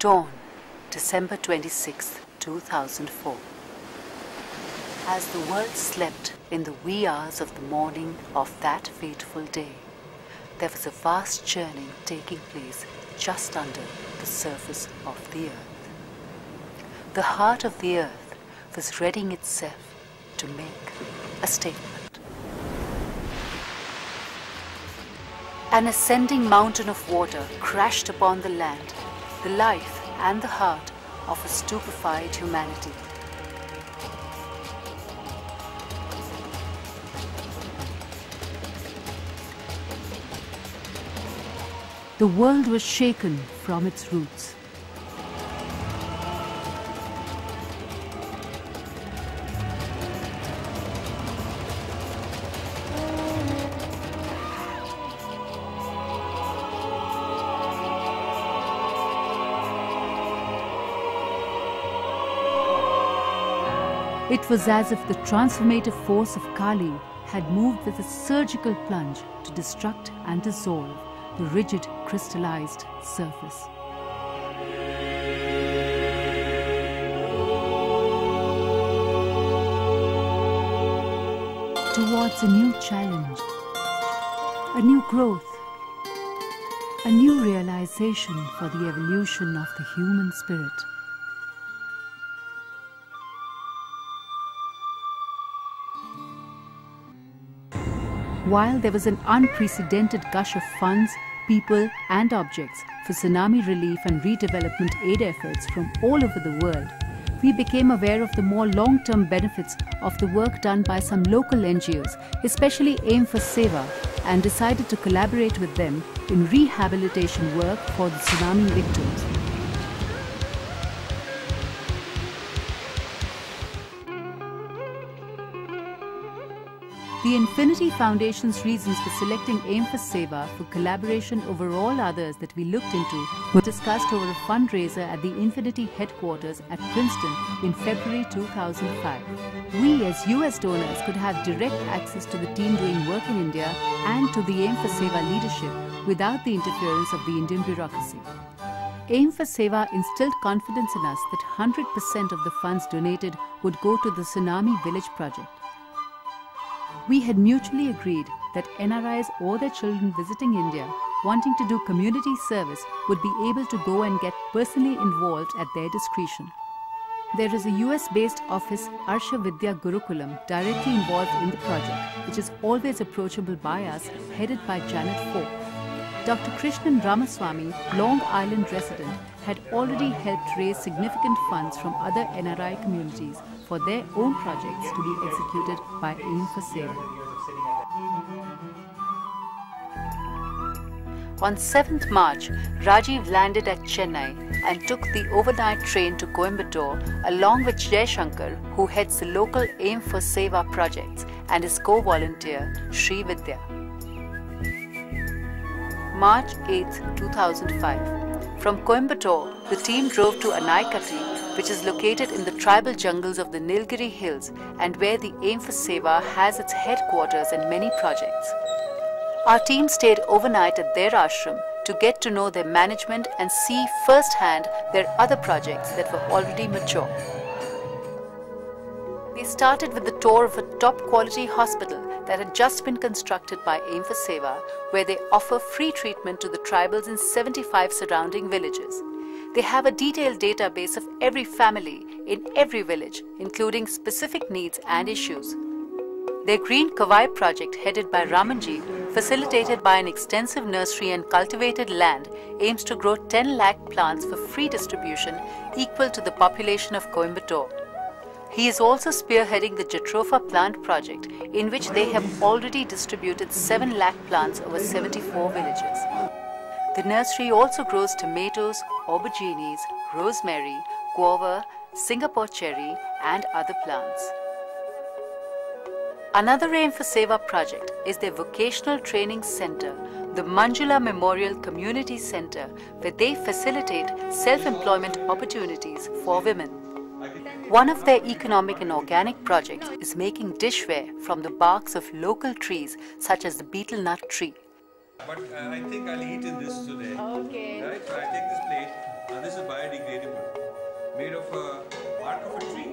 Dawn, December 26, 2004. As the world slept in the wee hours of the morning of that fateful day, there was a vast churning taking place just under the surface of the earth. The heart of the earth was readying itself to make a statement. An ascending mountain of water crashed upon the land, the life and the heart of a stupefied humanity. The world was shaken from its roots. It was as if the transformative force of Kali had moved with a surgical plunge to destruct and dissolve the rigid, crystallized surface. Towards a new challenge, a new growth, a new realization for the evolution of the human spirit. While there was an unprecedented gush of funds, people and objects for tsunami relief and redevelopment aid efforts from all over the world, we became aware of the more long-term benefits of the work done by some local NGOs, especially Aim for Seva, and decided to collaborate with them in rehabilitation work for the tsunami victims. The Infinity Foundation's reasons for selecting Aim for Seva for collaboration over all others that we looked into were discussed over a fundraiser at the Infinity headquarters at Princeton in February 2005. We as US donors could have direct access to the team doing work in India and to the Aim for Seva leadership without the interference of the Indian bureaucracy. Aim for Seva instilled confidence in us that 100% of the funds donated would go to the Tsunami Village project. We had mutually agreed that NRIs or their children visiting India wanting to do community service would be able to go and get personally involved at their discretion. There is a US-based office, Arsha Vidya Gurukulam, directly involved in the project, which is always approachable by us, headed by Janet Falk. Dr. Krishnan Ramaswamy, Long Island resident, had already helped raise significant funds from other NRI communities for their own projects to be executed by Aim for Seva. On 7th March, Rajiv landed at Chennai and took the overnight train to Coimbatore along with Jai Shankar, who heads the local Aim for Seva projects, and his co-volunteer Sri Vidya. March 8, 2005. From Coimbatore, the team drove to Anaikatti, which is located in the tribal jungles of the Nilgiri Hills and where the Aim for Seva has its headquarters and many projects. Our team stayed overnight at their ashram to get to know their management and see firsthand their other projects that were already mature. We started with the tour of a top-quality hospital that had just been constructed by Aim for Seva, where they offer free treatment to the tribals in 75 surrounding villages. They have a detailed database of every family in every village, including specific needs and issues. Their Green Kawai project, headed by Ramanji, facilitated by an extensive nursery and cultivated land, aims to grow 10 lakh plants for free distribution equal to the population of Coimbatore. He is also spearheading the Jatropha plant project, in which they have already distributed 7 lakh plants over 74 villages. The nursery also grows tomatoes, aubergines, rosemary, guava, Singapore cherry and other plants. Another Aim for Seva project is their vocational training center, the Manjula Memorial Community Center, where they facilitate self-employment opportunities for women. One of their economic and organic projects is making dishware from the barks of local trees such as the betel nut tree. But I think I'll eat in this today. Okay. Right? So I take this plate. This is biodegradable, made of bark of a tree.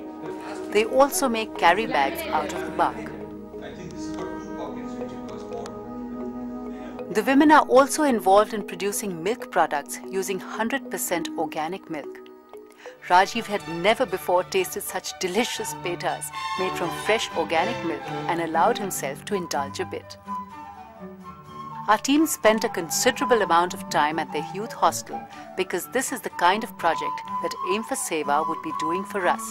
They also make carry bags out of the bark. I think this has got 2 pockets, which it was more. The women are also involved in producing milk products using 100% organic milk. Rajiv had never before tasted such delicious petas made from fresh organic milk and allowed himself to indulge a bit. Our team spent a considerable amount of time at their youth hostel because this is the kind of project that Aim for Seva would be doing for us.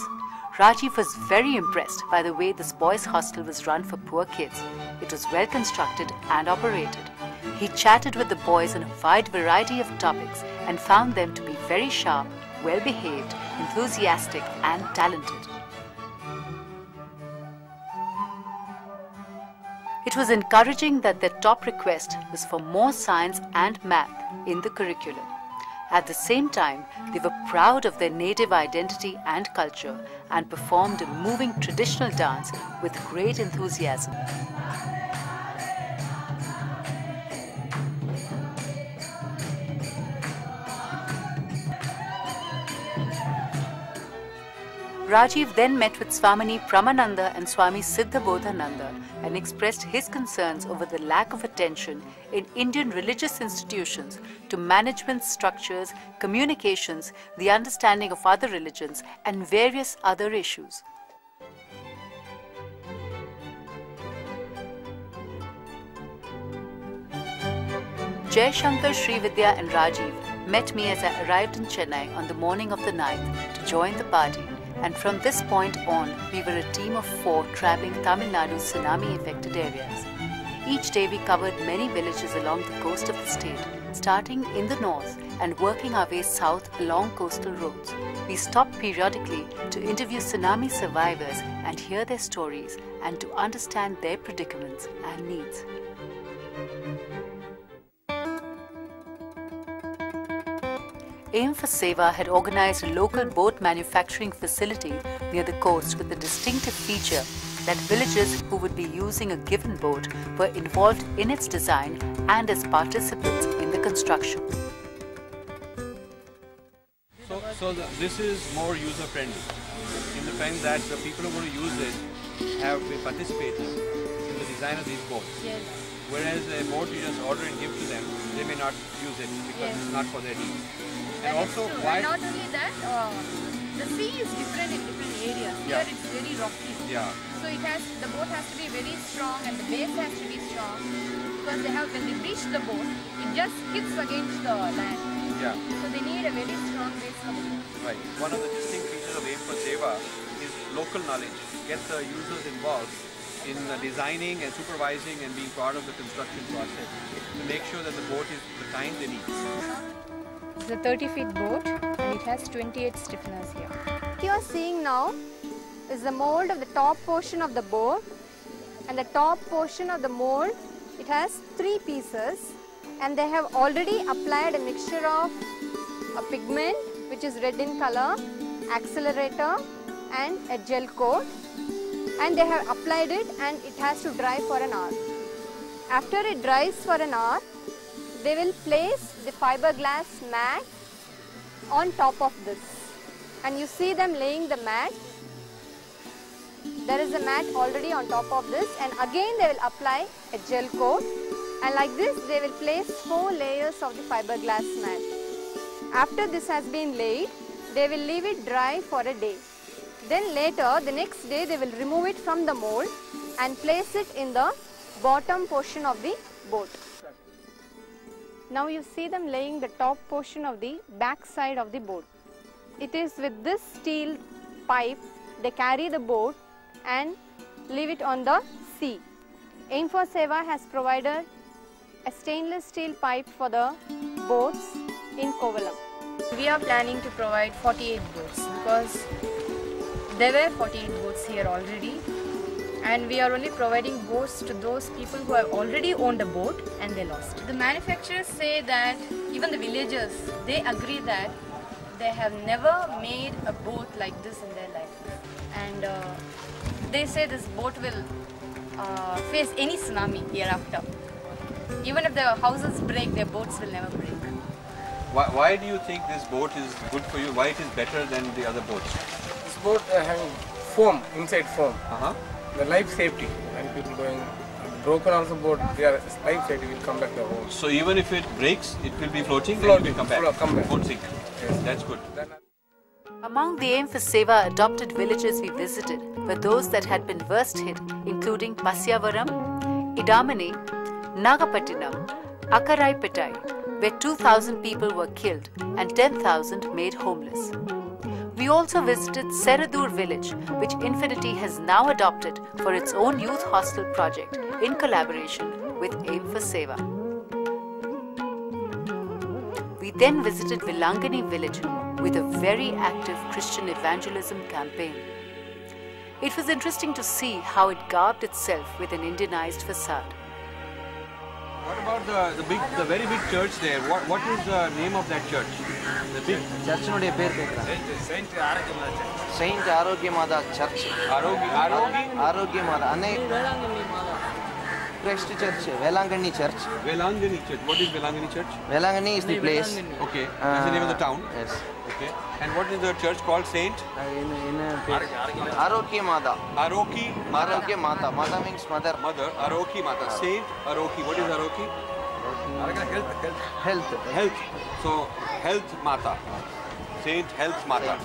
Rajiv was very impressed by the way this boys' hostel was run for poor kids. It was well constructed and operated. He chatted with the boys on a wide variety of topics and found them to be very sharp, well-behaved, enthusiastic and talented. It was encouraging that their top request was for more science and math in the curriculum. At the same time, they were proud of their native identity and culture and performed a moving traditional dance with great enthusiasm. Rajiv then met with Swamini Pramananda and Swami Siddhabodhananda and expressed his concerns over the lack of attention in Indian religious institutions to management structures, communications, the understanding of other religions and various other issues. Jai Shankar, Srividya and Rajiv met me as I arrived in Chennai on the morning of the 9th to join the party. And from this point on, we were a team of 4 travelling Tamil Nadu's tsunami-affected areas. Each day we covered many villages along the coast of the state, starting in the north and working our way south along coastal roads. We stopped periodically to interview tsunami survivors and hear their stories and to understand their predicaments and needs. Aim for Seva had organized a local boat manufacturing facility near the coast with the distinctive feature that villagers who would be using a given boat were involved in its design and as participants in the construction. This is more user-friendly in the sense that the people who are going to use it have been participating in the design of these boats. Yes. Whereas a boat you just order and give to them, they may not use it because it's not for their needs. And also, why? And not only that, the sea is different in different areas. Yeah. Here it's very rocky. Yeah. So the boat has to be very strong and the base has to be strong because when they reach the boat, it just hits against the land. Yeah. So they need a very strong base for the boat. Right. One of the distinct features of Aim for Seva is local knowledge. Get the users involved in designing and supervising and being part of the construction process to make sure that the boat is the kind they need. It's a 30-feet boat and it has 28 stiffeners here. What you are seeing now is the mold of the top portion of the boat, and the top portion of the mold, it has 3 pieces, and they have already applied a mixture of a pigment which is red in color, accelerator and a gel coat, and they have applied it and it has to dry for an hour. After it dries for an hour, they will place the fiberglass mat on top of this, and you see them laying the mat. There is a mat already on top of this, and again they will apply a gel coat, and like this they will place 4 layers of the fiberglass mat. After this has been laid, they will leave it dry for a day. Then later, the next day, they will remove it from the mold and place it in the bottom portion of the boat. Now you see them laying the top portion of the back side of the boat. It is with this steel pipe they carry the boat and leave it on the sea. Aim for Seva has provided a stainless steel pipe for the boats in Kovalam. We are planning to provide 48 boats because there were 48 boats here already, and we are only providing boats to those people who have already owned a boat and they lost. The manufacturers say that, even the villagers, they agree that they have never made a boat like this in their life, and they say this boat will face any tsunami hereafter. Even if the houses break, their boats will never break. Why do you think this boat is good for you? Why it is better than the other boats? This boat having foam, inside foam. The life safety. When people going broken also boat, their life safety will come back the home. So even if it breaks, it will be floating, Floating, and it will come back. come back. Won't sink. Yes. That's good. Among the Aim for Seva adopted villages we visited were those that had been worst hit, including Pasyavaram, Idamani, Nagapattinam, Akaraipetai, where 2,000 people were killed and 10,000 made homeless. We also visited Seradur village, which Infinity has now adopted for its own youth hostel project in collaboration with Aim for Seva. We then visited Velangani village with a very active Christian evangelism campaign. It was interesting to see how it garbed itself with an Indianized facade. What about the very big church there? What is the name of that church? The big church node per Saint Arogyamada Church. Arogyamada. Christ Church, Velangani Church. Velangani Church. What is Velangani Church? Velangani is the place. Okay. That's the name of the town. Yes. Okay. And what is the church called? Saint? Aroki Mata. Aroki Mata. Aroki Mata. Mata means mother. Mother. Aroki Mata. Saint Aroki. What is Aroki? Health. So Health Mata. Saint Health Mata.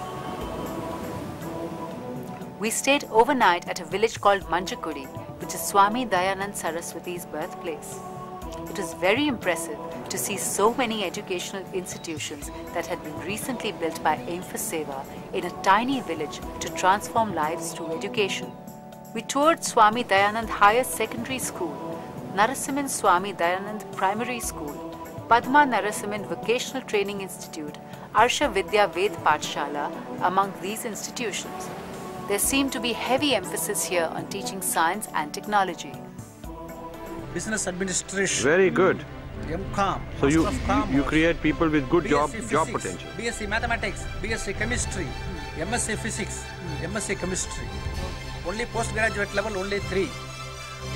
We stayed overnight at a village called Manjakudi, which is Swami Dayanand Saraswati's birthplace. It was very impressive to see so many educational institutions that had been recently built by Aim for Seva in a tiny village to transform lives through education. We toured Swami Dayanand Higher Secondary School, Narasimhan Swami Dayanand Primary School, Padma Narasimhan Vocational Training Institute, Arsha Vidya Ved Pathshala among these institutions. There seemed to be heavy emphasis here on teaching science and technology. Business administration. Very good. MCOM. So you create people with good job potential. BSc Mathematics, BSc Chemistry, MSc Physics, MSc Chemistry. Only postgraduate level, only 3.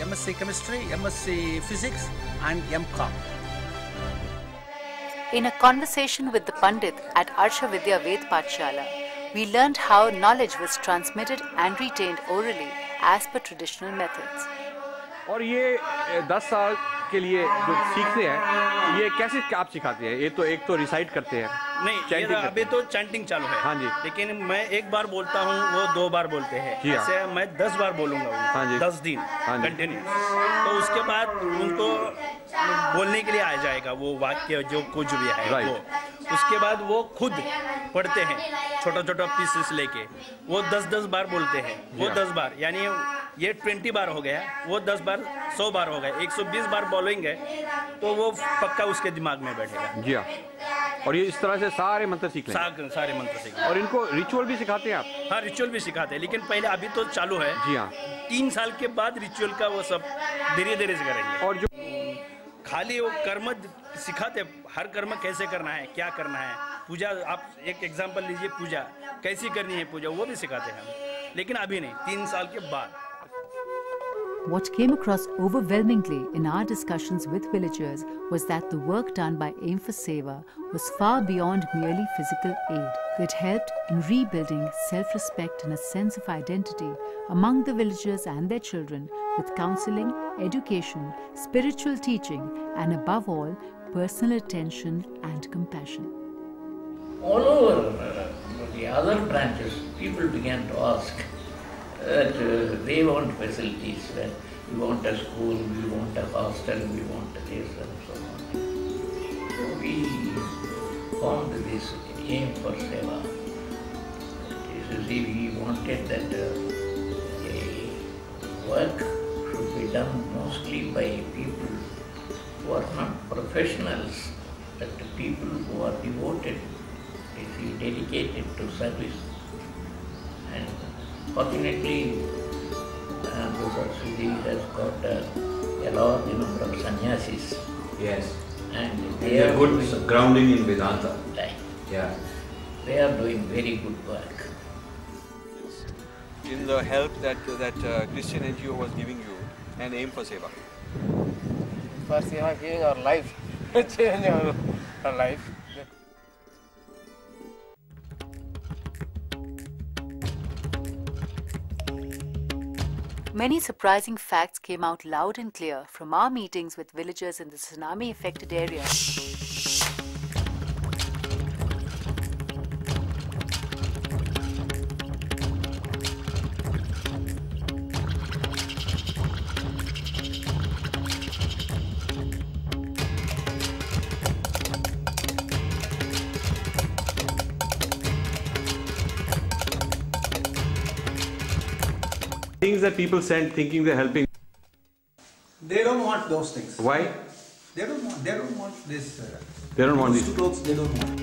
MSc Chemistry, MSc Physics and MCOM. In a conversation with the Pandit at Arsha Vidya Ved Pathshala, we learned how knowledge was transmitted and retained orally as per traditional methods. और ये 10 साल के लिए जो सीखते हैं, ये कैसे आप सिखाते हैं? ये तो एक तो रिसाइट करते हैं। नहीं, ये अभी तो चैंटिंग चालू है। हाँ जी। लेकिन मैं एक बार बोलता हूँ, वो 2 बार बोलते हैं। ऐसे मैं 10 बार बोलूँगा, हाँ जी। 10 दिन कंटिन्यू। तो उसके बाद उनको बोलने के लिए आ जाएगा वो वाक्य जो कुछ भी है वो। उसके बाद वो खुद पढ़ते हैं, छोटा-छोटा पीसेस लेके। वो 10-10 बार बोलते हैं। वो 10 बार, यानी ये 20 बार हो गया, वो 10 बार 100 बार हो गया, 120 बार बोलेंगे तो वो पक्का उसके दिमाग में बैठेगा। जी हाँ। और ये इस तरह से सारे मंत्र सीख लें। सारे मंत्र सीख लें। और इनको रिचुअल भी सिखाते हैं आप? हाँ, रिचुअल भी सिखाते हैं, लेकिन पहले अभी तो चालू है। जी हाँ। 3 साल के बाद रिचुअल का वो सब धीरे-धीरे से करेंगे। और जो खाली वो कर्म सिखाते, हर कर्म कैसे करना है, क्या करना है। पूजा, आप एक एग्जांपल लीजिए, पूजा कैसी करनी है, पूजा वो भी सिखाते हैं हम, लेकिन अभी नहीं, 3 साल के बाद। What came across overwhelmingly in our discussions with villagers was that the work done by Aim for Seva was far beyond merely physical aid. It helped in rebuilding self-respect and a sense of identity among the villagers and their children with counseling, education, spiritual teaching and above all, personal attention and compassion. All over the other branches, people began to ask that they want facilities, that we want a school, we want a hostel, we want this and so on. So we formed this Aim for Seva. We wanted that work should be done mostly by people who are not professionals, but the people who are devoted, dedicated to service. And fortunately, Saraswati has got a large number of sannyasis. Yes. And they are good grounding in Vedanta. Right. Yeah. They are doing very good work. In the help that Christian NGO was giving you and Aim for Seva. For Seva giving our life, change our life. Many surprising facts came out loud and clear from our meetings with villagers in the tsunami-affected area. Things that people send thinking they're helping. They don't want those things. Why? They don't want this. They don't want these clothes. They don't want.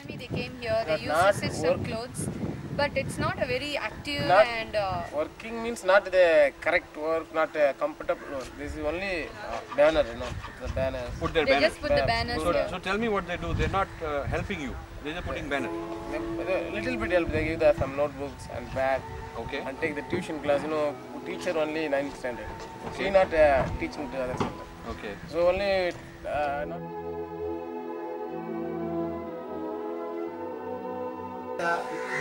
They came here. They used to stitch some clothes, but it's not a very active and. Working means not the correct work, not comfortable work. This is only banner, the banner. Put their they banner. just put the banners here. So tell me what they do. They're not helping you. They're just putting banner. Little bit help. They give them some notebooks and bag. Okay. And take the tuition class. Teacher only 9th standard. Okay. She not teaching to other center. Okay. So only not.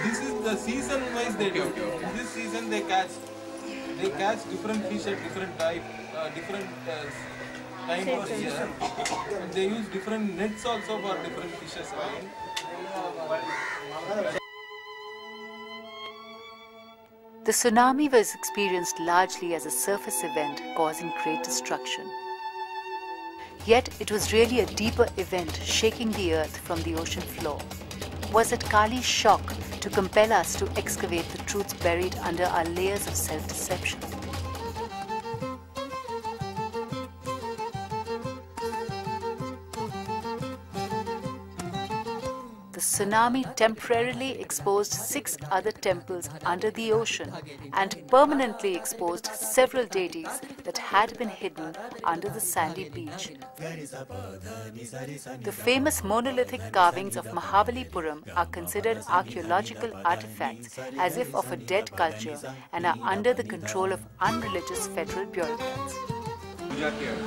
This is the season wise they do. This season they catch different fish at different type, different time of year. And they use different nets also for different fishes. The tsunami was experienced largely as a surface event causing great destruction. Yet it was really a deeper event shaking the earth from the ocean floor. Was it Kali's shock to compel us to excavate the truths buried under our layers of self-deception? The tsunami temporarily exposed 6 other temples under the ocean and permanently exposed several deities that had been hidden under the sandy beach. The famous monolithic carvings of Mahabalipuram are considered archaeological artifacts as if of a dead culture and are under the control of unreligious federal bureaucrats. Puja here.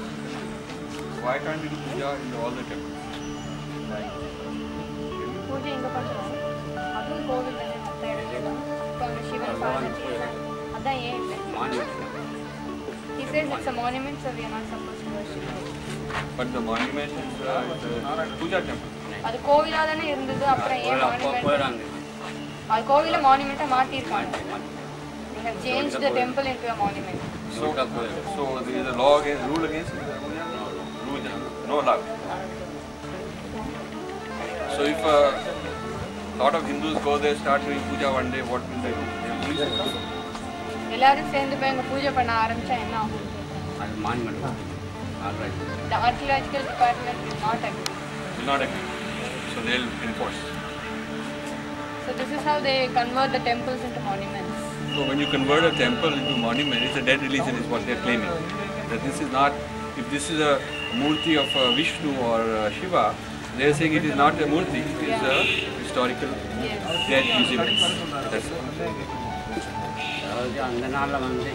Why can't we do puja in all the temples? Puja inga pandrom. Adu Covid ane matta edutidam. Konda Shivan Parvati adha yen ille. He says it's a monument, so we are not supposed to worship it. But the monument is puja temple. Adu Kovila dane irundhudu apra yen monument. Adu Kovila monument ah maati irukanga. They have changed the temple into a monument. So there is a law against rule against no law. So if a lot of Hindus go there, start doing puja one day, what will they do? They will freeze it. எல்லாரும் சேர்ந்து போய் அங்க பூஜை பண்ண ஆரம்பிச்சா என்ன ஆகும்? அது மான்மெண்ட். All right. The archaeological department will not agree. Will not agree. So they will enforce. So this is how they convert the temples into monuments. So when you convert a temple into a monument, it's a dead religion is what they are claiming. That this is not, if this is a murti of Vishnu or Shiva, they are saying it is not a murti, it is a historical dead museum. That's அந்த நாள்ல வந்து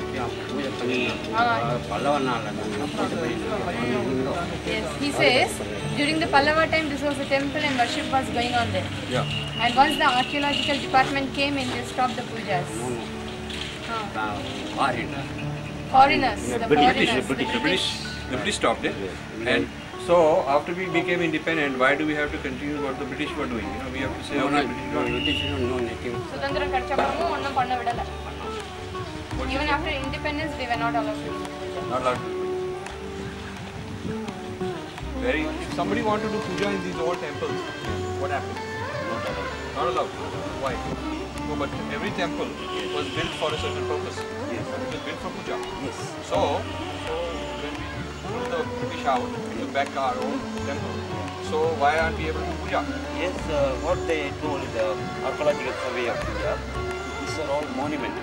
பூஜை பண்ணி பல்லவ நாள்ல பூஜை பண்ணி. Yes, he says during the Pallava time this was a temple and worship was going on there. Yeah. And once the archaeological department came in, they stopped the pujas. Foreigners. The British stopped it. And so after we became independent, why do we have to continue what the British were doing? We have to say, Sudandram kadachappuram onnum panna vidala. Even after independence, they were not allowed to do puja. Not allowed to do puja. If somebody wanted to do puja in these old temples, what happened? Not allowed. Why? No, but every temple was built for a certain purpose. Yes. It was built for puja. Yes. So when we pull the British out, we took back our own temple. So why aren't we able to do puja? Yes, what they told the archaeological survey of India, these are all monuments,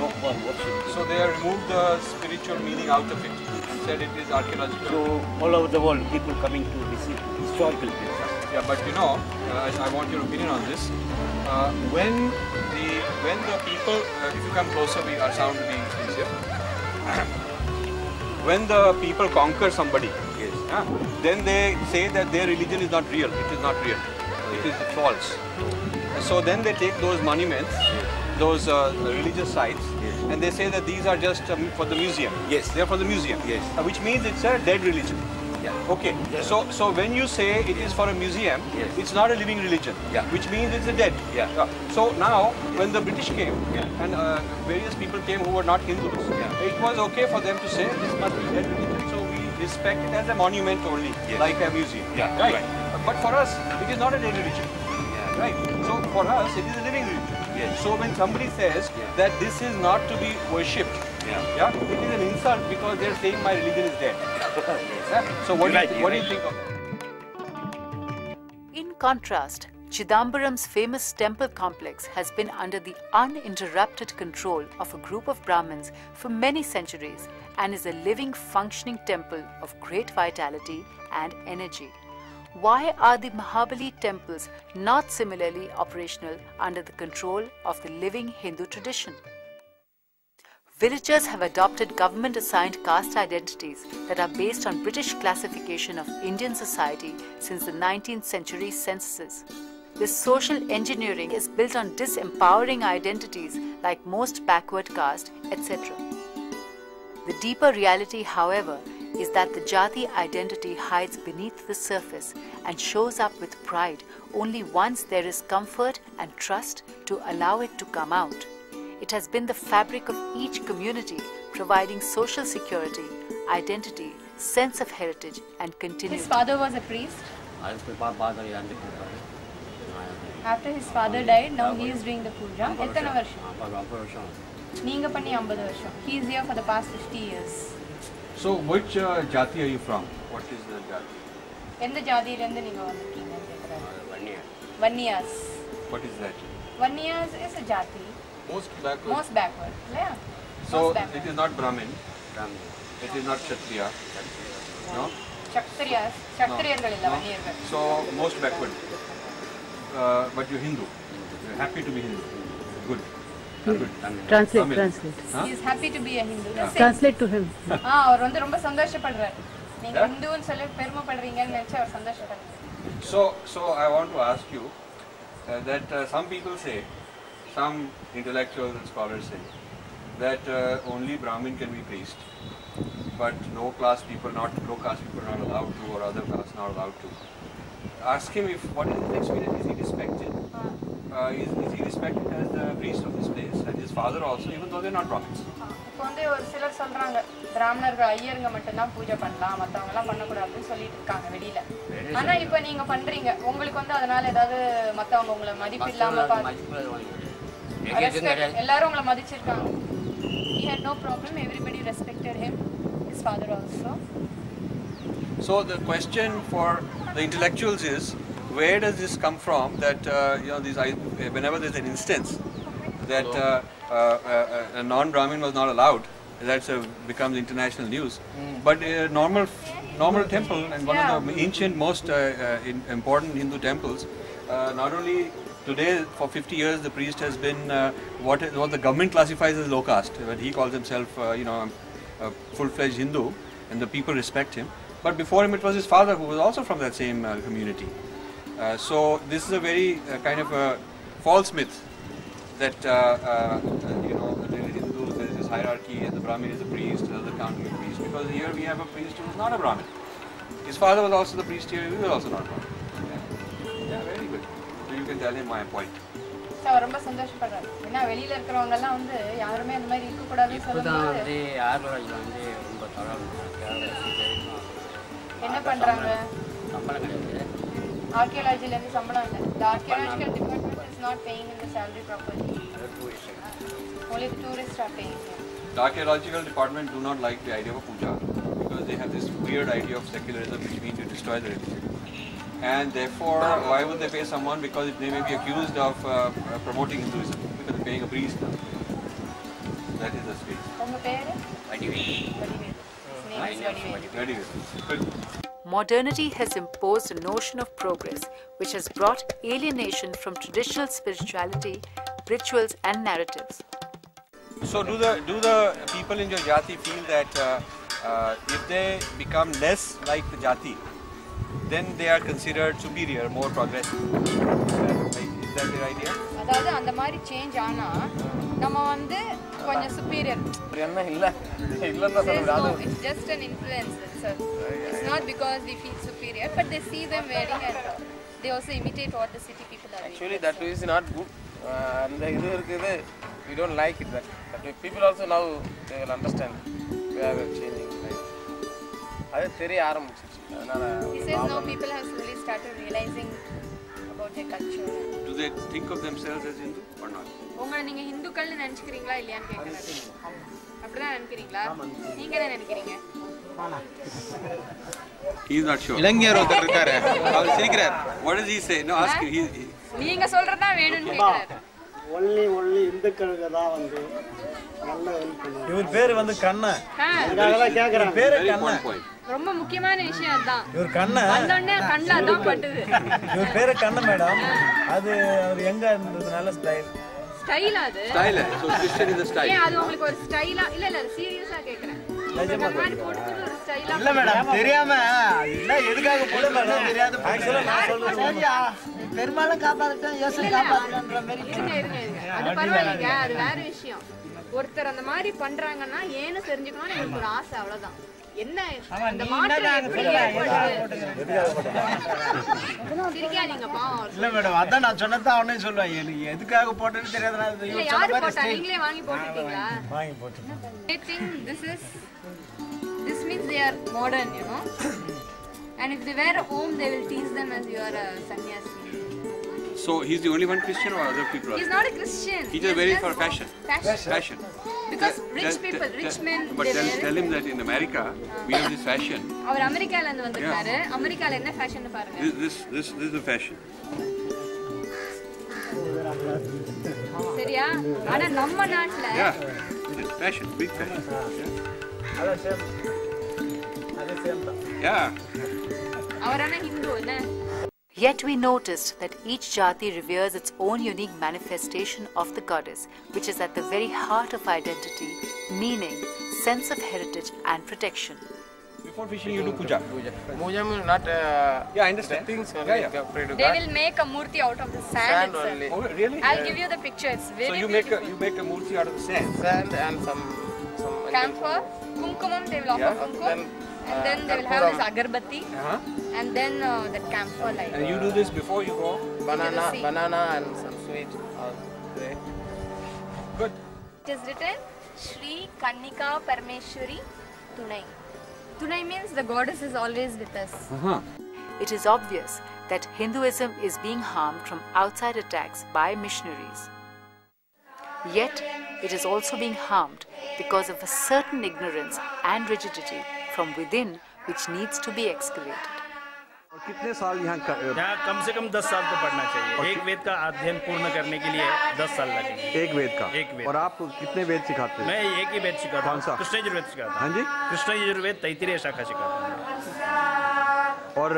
not for worship. So they have removed the spiritual meaning out of it and said it is archaeological. So all over the world, people coming to visit historical places. Yeah, but I want your opinion on this. When the people, if you come closer, our sound will be easier. When the people conquer somebody, then they say that their religion is not real. It is not real. It is false. So then they take those monuments, those religious sites, and they say that these are just for the museum. Yes. They are for the museum. Yes. Which means it's a dead religion. Yeah. Okay. So when you say it is for a museum, it's not a living religion. Yeah. Which means it's a dead. Yeah. So now when the British came and various people came who were not Hindus, it was okay for them to say this must be dead religion. So we respect it as a monument only, like a museum. Yeah. Right. But for us, it is not a dead religion. Yeah. Right. So for us, it is a living religion. Yes. So when somebody says that this is not to be worshipped, it is an insult because they are saying my religion is dead. So what do you think of that? In contrast, Chidambaram's famous temple complex has been under the uninterrupted control of a group of Brahmins for many centuries and is a living, functioning temple of great vitality and energy. Why are the Mahabali temples not similarly operational under the control of the living Hindu tradition? Villagers have adopted government-assigned caste identities that are based on British classification of Indian society since the 19th century censuses. This social engineering is built on disempowering identities like most backward caste, etc. The deeper reality, however, is that the Jati identity hides beneath the surface and shows up with pride only once there is comfort and trust to allow it to come out. It has been the fabric of each community, providing social security, identity, sense of heritage and continuity. His father was a priest. After his father died, now he is doing the puja. எத்தனை வருஷம்? நீங்க பண்ணி 50 வருஷம். He is here for the past 50 years. So which jati are you from? What is the jati? எந்த ஜாதியில இருந்து நீங்க வந்திருக்கீங்க கேக்குறாரு. Vanniyas. What is that? Vanniyas is a jati. Most backward. Most backward. Yeah. So it is not Brahmin. It is not Kshatriya. No? Kshatriyas. Kshatriyandal illa Vanniyargal. So most backward. But you're Hindu. You're happy to be Hindu. Good. Translate. He is happy to be a Hindu. Translate to him. அவர் வந்து ரொம்ப சந்தோஷப்படுறார். நீங்க ஹிந்துன்னு சொல்லி பெருமைப்படுறீங்கன்னு நினைச்சு அவர் சந்தோஷப்படுறார். So I want to ask you that some people say, some intellectuals and scholars say that only Brahmin can be priest, but low caste people are not allowed to, or other castes not allowed to. Ask him what is his experience. Is he respected? Is he respected as the priest of this place, and his father also, even though they are not Brahmins? இப்போ வந்து ஒரு சிலர் சொல்றாங்க பிராமணர்கள் ஐயருங்க மட்டும்தான் பூஜை பண்ணலாம், மற்றவங்க எல்லாம் பண்ணக்கூடாதுன்னு சொல்லிட்டு இருக்காங்க வெளியில. ஆனா இப்போ நீங்க பண்றீங்க, உங்களுக்கு வந்து அதனால ஏதாவது மற்றவங்க உங்களை மதிப்பு இல்லாம எல்லாரும் உங்களை மதிச்சிருக்காங்க. He had no problem. Everybody respected him. His father also. So the question for the intellectuals is, where does this come from? That whenever there's an instance that a non-Brahmin was not allowed, that becomes international news. But a normal temple, and one of the ancient, most important Hindu temples, not only today, for 50 years, the priest has been what the government classifies as low caste, but he calls himself, a full-fledged Hindu, and the people respect him. But before him, it was his father, who was also from that same community. So this is a very kind of a false myth that there is Hindus, there is this hierarchy, and the Brahmin is a priest, the other can't be a priest. Because here we have a priest who is not a Brahmin. His father was also the priest here. He was also not Brahmin. Yeah, very good. So you can tell him my point. அவர் ரொம்ப சந்தோஷப்படுறாரு. ஏன்னா வெளியில இருக்கிறவங்க எல்லாம் வந்து யாருமே அந்த மாதிரி இருக்க கூடாதுன்னு சொல்லும்போது என்ன பண்றாங்க? ஆர்க்கியாலஜில இருந்து சம்பளம் இல்ல. The archaeological department is not paying in the salary properly. Only the tourists are paying. The archaeological department do not like the idea of puja because they have this weird idea of secularism, which means you destroy the religion. And therefore, why would they pay someone? Because they may be accused of promoting Hinduism because they're paying a priest now. That is the state. Modernity has imposed a notion of progress which has brought alienation from traditional spirituality, rituals and narratives. So do the people in your jati feel that if they become less like the jati, then they are considered superior, more progressive? Is that their idea? அதாவது அந்த மாதிரி change ஆனா நம்ம வந்து கொஞ்சம் superior. என்ன இல்ல இல்லன்னா சொல்றது. It's just an influence. It's not because we feel superior, but they see them wearing and they also imitate what the city people are wearing. Actually, that is not good. And இது இருக்குது, we don't like it. That people also now they will understand we are changing. அது தெரிய ஆரம்பிச்சிச்சு. அதனால He says now people have slowly started realizing about their culture. Do they think of themselves as Hindu or not? உங்களை நீங்க ஹிந்துக்கள்னு நினைச்சுக்கிறீங்களா இல்லையான்னு கேக்குறாரு. அப்படிதான் நினைக்கிறீங்களா? நீங்க என்ன நினைக்கிறீங்க? He is not sure. இளைஞர் ஒருத்தர் இருக்காரு. அவர் சிரிக்கிறார். What does he say? No, ask him. நீங்க சொல்றதா வேணும்னு கேக்குறாரு. ஒன்லி இந்துக்களுக்கு தான் வந்து நல்ல ஹெல்ப் பண்ணுவாங்க. இவர் பேர் வந்து கண்ணன். அதனால கேக்குறாங்க. பேர் கண்ணன். ரொம்ப முக்கியமான விஷயம் அதான். இவர் கண்ணன். வந்தோடனே கண்ணல தான் பட்டுது. இவர் பேர் கண்ணன் மேடம். அது அவர் எங்க இருந்தது நல்ல ஸ்டைல். ஸ்டைல் அது. Style. So Christian is the style. ஏன் அது உங்களுக்கு ஒரு ஸ்டைலா இல்ல சீரியஸா கேக்குறேன். இந்த மாதிரி போட்டுட்டு ஒரு ஸ்டைலா இல்ல மேடம் தெரியாம இல்ல எதுக்காக போடுறாங்க தெரியாது. ஆக்சுவலா நான் சொல்றேன் பெருமாளை காப்பாத்துட்டேன் இயேசு காப்பாத்துறன்ற மாதிரி இருங்க. அது பரவாயில்லைங்க. அது வேற விஷயம். ஒருத்தர் அந்த மாதிரி பண்றாங்கன்னா ஏன்னு தெரிஞ்சுக்கணும்னு எனக்கு ஒரு ஆசை அவ்வளவுதான். என்ன அந்த மாற்றம் எப்படி சிரிக்காதீங்க பாவம். இல்ல மேடம் அதான் நான் சொன்னதா அவனே சொல்லுவான் எதுக்காக போட்டேன்னு தெரியாத நான் இல்ல யாரு போட்டா நீங்களே வாங்கி போட்டுட்டீங்களா? வாங்கி போட்டுட்டேன். I think this means they are modern, you know. And if they wear a home they will tease them as you are a sannyasi. So he's the only one Christian or other people are? He's not a Christian. He's just wearing for fashion. Fashion. Because rich people, rich men. But tell him that in America we have this fashion. அவர் அமெரிக்கால இருந்து வந்திருக்காரு. அமெரிக்கால என்ன fashion பாருங்க. This is the fashion. சரியா? ஆனா நம்ம நாட்டுல fashion, big fashion. அத சேம். Yeah. அவரான ஹிந்து என்ன? Yet we noticed that each jati reveres its own unique manifestation of the goddess, which is at the very heart of identity, meaning, sense of heritage and protection. Before fishing you do puja. Puja means not yeah, I understand. Things they will make a murti out of the sand only. Oh, really? I'll give you the picture. It's very So you make a murti out of the sand. Sand and some camphor, kumkumam they will offer kumkum. And then they will have this agarbatti, and then that camphor light. And you do this before you go? Banana and some sweet. Good. It is written, Shri Kannika Parmeshwari Tunai. Tunai means the goddess is always with us. It is obvious that Hinduism is being harmed from outside attacks by missionaries. Yet, it is also being harmed because of a certain ignorance and rigidity from within which needs to be excavated. और कितने साल यहाँ कम से कम 10 साल तो पढ़ना चाहिए। एक वेद का अध्ययन पूर्ण करने के लिए 10 साल लगेंगे। एक वेद का? एक वेद। और आप कितने वेद सिखाते हैं? मैं एक ही वेद सिखाता हूँ। कौन सा? कृष्ण यजुर्वेद सिखाता हूँ। हाँ जी? कृष्ण यजुर्वेद तैत्तिरीय शाखा सिखाता हूँ। और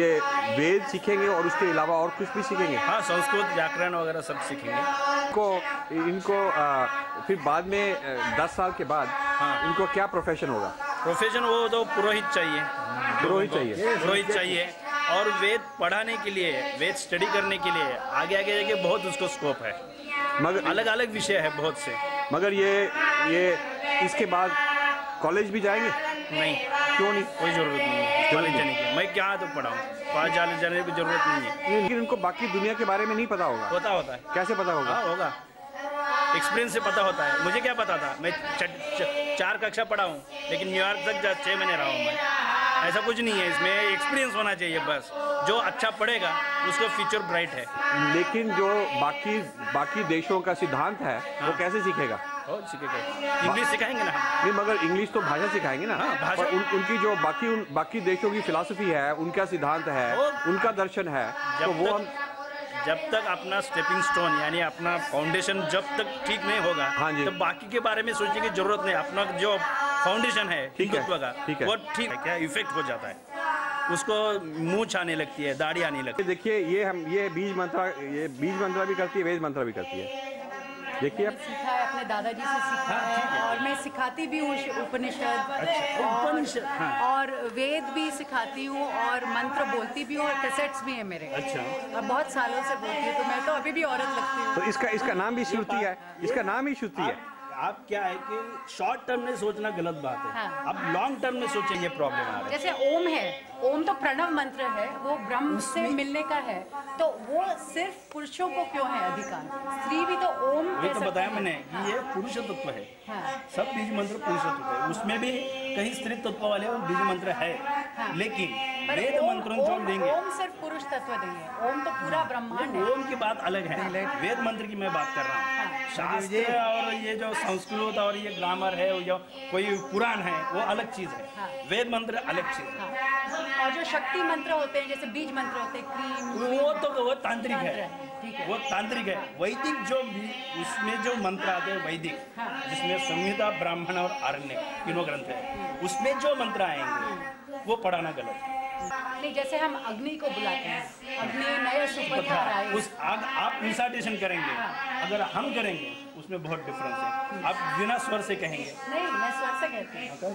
ये वेद सीखेंगे और उसके अलावा और कुछ भी सीखेंगे? हाँ, संस्कृत व्याकरण वगैरह सब सीखेंगे। इनको फिर बाद में 10 साल के बाद इनको क्या प्रोफेशन होगा? प्रोफेशन वो तो पुरोहित चाहिए। पुरोहित चाहिए और वेद पढ़ाने के लिए, वेद स्टडी करने के लिए आगे जाके बहुत उसको स्कोप है। मगर अलग अलग विषय है बहुत से। मगर ये इसके बाद कॉलेज भी जाएंगे? नहीं। क्यों नहीं? कोई जरूरत नहीं है कॉलेज जाने की। मैं क्या तो पढ़ाऊँ, कॉलेज जाने की जरूरत नहीं है। लेकिन उनको बाकी दुनिया के बारे में नहीं पता होगा। होता है। कैसे पता होगा? हाँ, होगा। एक्सपीरियंस से पता होता है। मुझे क्या पता था, मैं 4 कक्षा पढ़ा हूँ लेकिन न्यूयॉर्क तक 6 महीने रहा हूँ मैं। ऐसा कुछ नहीं है, इसमें एक्सपीरियंस होना चाहिए बस। जो अच्छा पढ़ेगा उसको फ्यूचर ब्राइट है। लेकिन जो बाकी देशों का सिद्धांत है वो कैसे सीखेगा? सीखेगा, इंग्लिश सिखाएंगे ना। नहीं, मगर इंग्लिश तो भाषा सिखाएंगे ना। भाषा। उनकी जो बाकी देशों की फिलॉसफी है, उनका सिद्धांत है, उनका दर्शन है, तो वो हम जब तक अपना स्टेपिंग स्टोन यानी अपना फाउंडेशन जब तक ठीक नहीं होगा तो बाकी के बारे में सोचने की जरूरत नहीं। अपना जो फाउंडेशन है हिंदुत्व का वो ठीक है, क्या इफेक्ट हो जाता है, उसको मूंछ आने लगती है, दाढ़ी आने लगती है। देखिए ये बीज मंत्रा भी करती है, वेद मंत्रा भी करती है। देखिए मैंने सीखा है, अपने दादाजी से सीखा है, और मैं सिखाती भी हूँ उपनिषद और वेद भी सिखाती हूँ, और मंत्र बोलती भी हूँ, और कैसेट्स भी हैं मेरे। अच्छा। और बहुत सालों से बोलती हूँ, तो मैं तो अभी भी औरत लगती हूँ। तो इसका नाम भी श्रुति है, इसका नाम ही श्रुति है। आप क्या है कि शॉर्ट टर्म में सोचना गलत बात है। हाँ। अब लॉन्ग टर्म में सोचेंगे प्रॉब्लम आ रहा है। जैसे ओम है, ओम तो प्रणव मंत्र है, वो ब्रह्म से मिलने का है, तो वो सिर्फ पुरुषों को क्यों है अधिकार? स्त्री भी तो ओम वही तो बताया मैंने कि ये पुरुष तत्व है। हाँ। सब बीज मंत्र पुरुष तत्व है, उसमें भी कहीं स्त्री तत्व वाले बीज मंत्र है। हाँ। लेकिन पर वेद मंत्रों जोड़ देंगे। ओम सिर्फ पुरुष तत्व नहीं है, ओम तो पूरा ब्रह्मांड है। ओम की बात अलग है, वेद मंत्र की मैं बात कर रहा हूँ। शास्त्र और ये जो संस्कृत और ये ग्रामर है, जो कोई पुराण है, वो अलग चीज है। वेद मंत्र अलग चीज है। और जो शक्ति मंत्र होते हैं, जैसे बीज मंत्र होते हैं, क्रीम, वो तांत्रिक है, वो तांत्रिक है। वैदिक जो भी उसमें जो मंत्र आते हैं वैदिक, जिसमें संहिता, ब्राह्मण और आरण्य तीनों ग्रंथ है, उसमें जो मंत्र आएंगे वो पढ़ाना गलत है। नहीं, जैसे हम अग्नि को बुलाते हैं, अग्नि नए सुपरस्टार आए, उस आग आप इंसार्टेशन करेंगे, अगर हम करेंगे उसमें बहुत डिफरेंस है। आप बिना स्वर से कहेंगे। नहीं, मैं स्वर से कहती हूँ।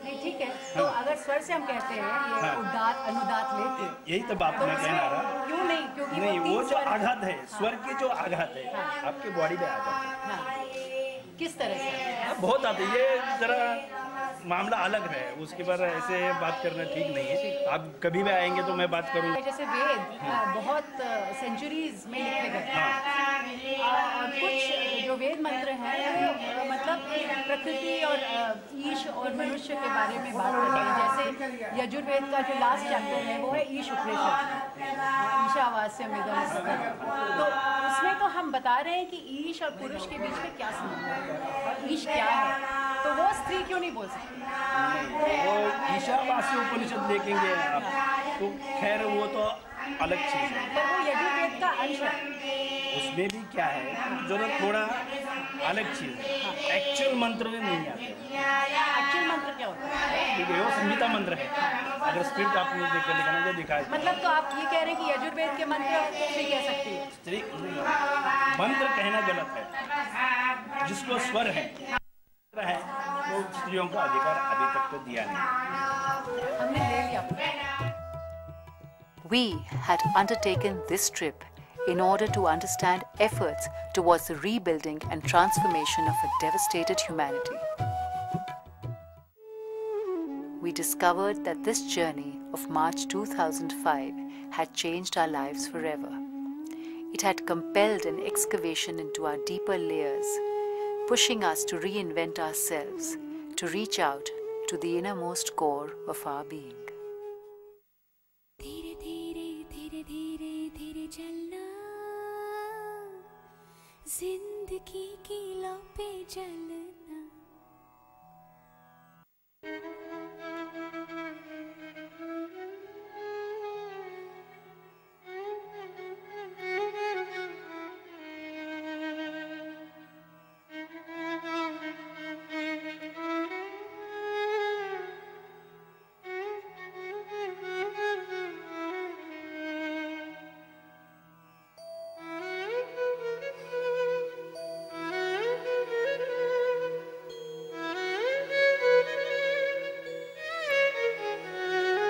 नहीं, ठीक है, तो अगर स्वर से हम कहते हैं ये उदात अनुदात लेते, यही तो बात मैं कहना रहा। क्यों नहीं? क्योंकि नहीं, वो जो आघात है, स्वर के जो आघात है, आपके बॉडी पे आघात है। किस तरह से? बहुत आते, ये जरा मामला अलग है, उसके बारे ऐसे बात करना ठीक नहीं है। आप कभी भी आएंगे तो मैं बात करूँगा। जैसे वेद बहुत सेंचुरीज में लिखे गए, और कुछ जो वेद मंत्र हैं मतलब प्रकृति और ईश और मनुष्य के बारे में बात करते हैं। जैसे यजुर्वेद का जो लास्ट चैप्टर है वो है ईश उपनिषद, ईशावास्यम इदं सर्वम्। तो उसमें तो हम बता रहे हैं कि ईश और पुरुष के बीच में क्या संबंध है और ईश क्या है, तो वो स्त्री क्यों नहीं बोल सकती? वो ईशावास्य उपनिषद देखेंगे आप तो खैर वो तो अलग चीज़ है, पर वो यजुर्वेद का अंश है। उसमें भी क्या है जो थोड़ा अलग चीज़ है। एक्चुअल मंत्र में नहीं आते। एक्चुअल मंत्र क्या होता है? ठीक है, वो संहिता मंत्र है। अगर स्क्रिप्ट आपने देख कर दिखाना जो दिखाया, मतलब तो आप ये कह रहे हैं कि यजुर्वेद के मंत्र स्त्री कह सकती है? स्त्री मंत्र कहना गलत है। जिसको स्वर है वो स्त्रियों का अधिकार अभी तक तो दिया नहीं। हमने ले लिया। We had undertaken this trip in order to understand efforts towards the rebuilding and transformation of a devastated humanity. We discovered that this journey of March 2005 had changed our lives forever. It had compelled an excavation into our deeper layers, pushing us to reinvent ourselves, to reach out to the innermost core of our being. धीरे धीरे धीरे धीरे धीरे चलना, जिंदगी की लौ पे चलना।